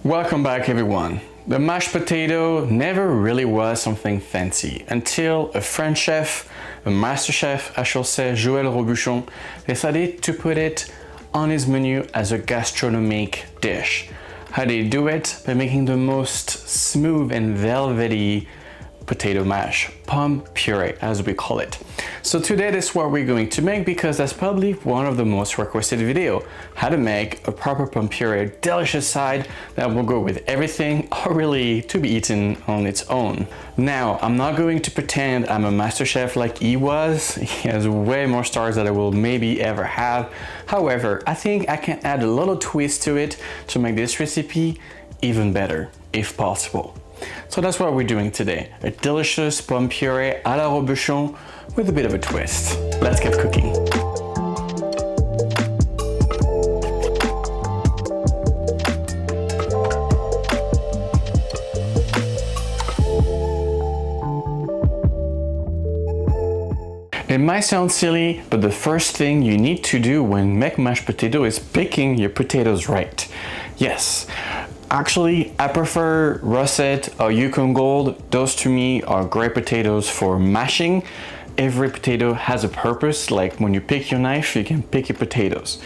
Welcome back everyone. The mashed potato never really was something fancy until a French chef, a master chef, I shall say, Joel Robuchon, decided to put it on his menu as a gastronomic dish. How did he do it? By making the most smooth and velvety potato mash, pomme puree as we call it. So today that's what we're going to make because that's probably one of the most requested video, how to make a proper pomme puree, delicious side that will go with everything or really to be eaten on its own. Now, I'm not going to pretend I'm a master chef like he was. He has way more stars than I will maybe ever have. However, I think I can add a little twist to it to make this recipe even better, if possible. So that's what we're doing today, a delicious pomme puree à la Robuchon with a bit of a twist. Let's get cooking. It might sound silly, but the first thing you need to do when make mashed potato is picking your potatoes right. Yes. Actually, I prefer russet or Yukon Gold. Those to me are great potatoes for mashing. Every potato has a purpose, like when you pick your knife, you can pick your potatoes.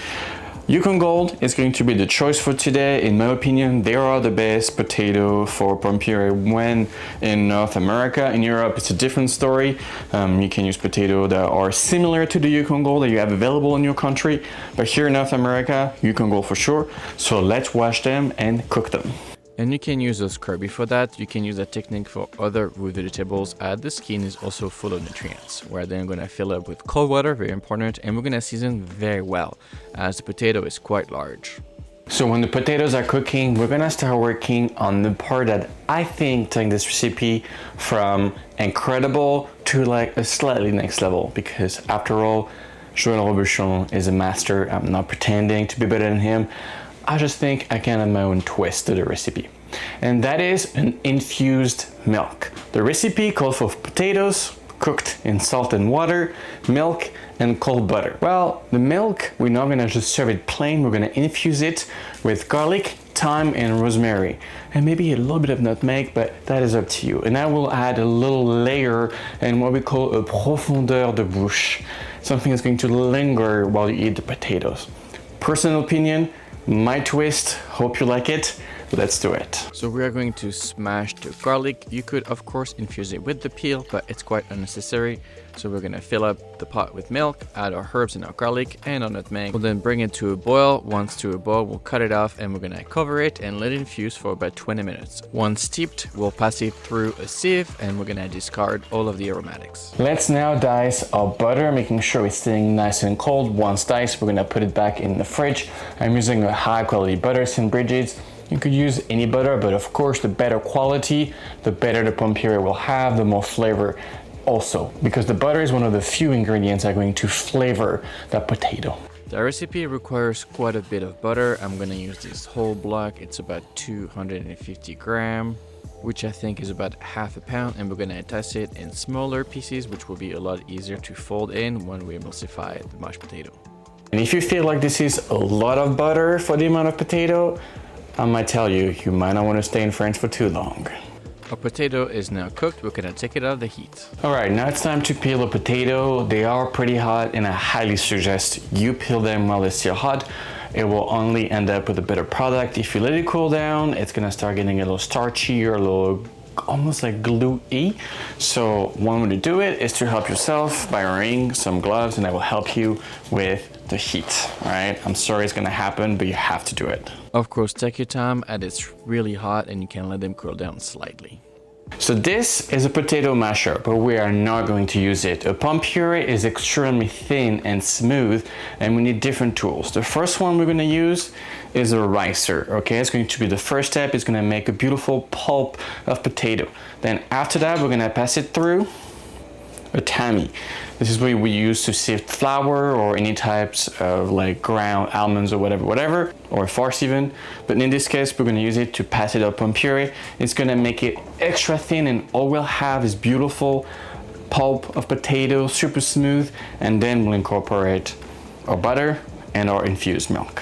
Yukon Gold is going to be the choice for today. In my opinion, they are the best potato for pomme puree when in North America. In Europe, it's a different story. You can use potato that are similar to the Yukon Gold that you have available in your country. But here in North America, Yukon Gold for sure. So let's wash them and cook them. And you can use a scrubby for that. You can use that technique for other root vegetables as the skin is also full of nutrients. We're then going to fill up with cold water, very important, and we're going to season very well as the potato is quite large. So when the potatoes are cooking, we're going to start working on the part that I think take this recipe from incredible to like a slightly next level, because after all, Joel Robuchon is a master. I'm not pretending to be better than him. I just think I can add my own twist to the recipe. And that is an infused milk. The recipe calls for potatoes cooked in salt and water, milk, and cold butter. Well, the milk, we're not gonna just serve it plain, we're gonna infuse it with garlic, thyme, and rosemary. And maybe a little bit of nutmeg, but that is up to you. And I will add a little layer and what we call a profondeur de bouche. Something that's going to linger while you eat the potatoes. Personal opinion, my twist, hope you like it. Let's do it. So we are going to smash the garlic. You could of course infuse it with the peel, but it's quite unnecessary. So we're gonna fill up the pot with milk, add our herbs and our garlic and our nutmeg. We'll then bring it to a boil. Once to a boil, we'll cut it off and we're gonna cover it and let it infuse for about 20 minutes. Once steeped, we'll pass it through a sieve and we're gonna discard all of the aromatics. Let's now dice our butter, making sure it's staying nice and cold. Once diced, we're gonna put it back in the fridge. I'm using a high quality butter, St. Bridget's. You could use any butter, but of course the better quality, the better the pomme puree will have, the more flavor also, because the butter is one of the few ingredients that are going to flavor that potato. The recipe requires quite a bit of butter. I'm gonna use this whole block. It's about 250 grams, which I think is about half a pound, and we're gonna toss it in smaller pieces, which will be a lot easier to fold in when we emulsify the mashed potato. And if you feel like this is a lot of butter for the amount of potato, I might tell you, you might not want to stay in France for too long. Our potato is now cooked. We're gonna take it out of the heat. All right, now it's time to peel a potato. They are pretty hot and I highly suggest you peel them while they're still hot. It will only end up with a better product. If you let it cool down, it's gonna start getting a little starchy or a little almost like glue-y. So one way to do it is to help yourself by wearing some gloves, and I will help you with the heat. All right, I'm sorry it's gonna happen, but you have to do it. Of course, take your time and it's really hot and you can let them cool down slightly. So this is a potato masher, but we are not going to use it. A pomme puree is extremely thin and smooth, and we need different tools. The first one we're going to use is a ricer. Okay, it's going to be the first step. It's going to make a beautiful pulp of potato. Then after that, we're going to pass it through a tammy. This is what we use to sift flour or any types of like ground almonds or whatever, or farce even. But in this case, we're gonna use it to pass it up on puree. It's gonna make it extra thin, and all we'll have is beautiful pulp of potato, super smooth, and then we'll incorporate our butter and our infused milk.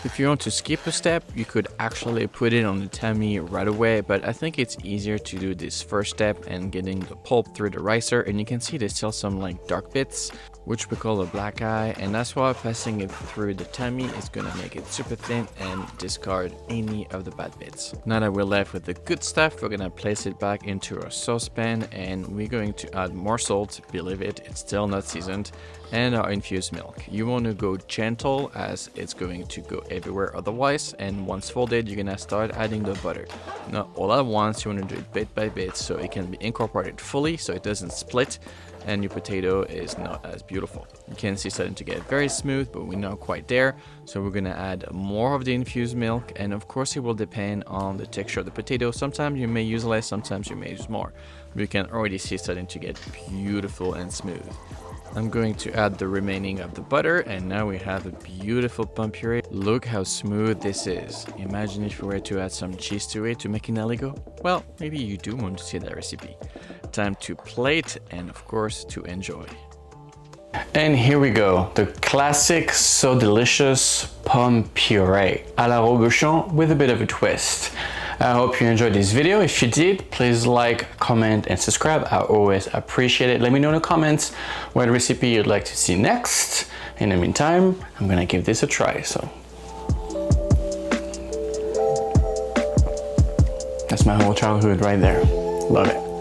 If you want to skip a step, you could actually put it on the tammy right away, but I think it's easier to do this first step and getting the pulp through the ricer, and you can see there's still some like dark bits, which we call a black eye, and that's why passing it through the tammy is gonna make it super thin and discard any of the bad bits. Now that we're left with the good stuff, we're gonna place it back into our saucepan, and we're going to add more salt. Believe it, it's still not seasoned, and our infused milk. You want to go gentle as it's going to go everywhere otherwise, and once folded you're gonna start adding the butter. Not all at once, you want to do it bit by bit so it can be incorporated fully so it doesn't split and your potato is not as beautiful. You can see it's starting to get very smooth, but we're not quite there, so we're gonna add more of the infused milk, and of course it will depend on the texture of the potato. Sometimes you may use less, sometimes you may use more, but you can already see it's starting to get beautiful and smooth. I'm going to add the remaining of the butter, and now we have a beautiful pomme puree. Look how smooth this is. Imagine if we were to add some cheese to it to make an aligot. Well, maybe you do want to see that recipe. Time to plate and of course to enjoy. And here we go, the classic so delicious pomme puree à la Robuchon with a bit of a twist. I hope you enjoyed this video. If you did, please like, comment, and subscribe. I always appreciate it. Let me know in the comments what recipe you'd like to see next. In the meantime, I'm gonna give this a try. So that's my whole childhood right there. Love it.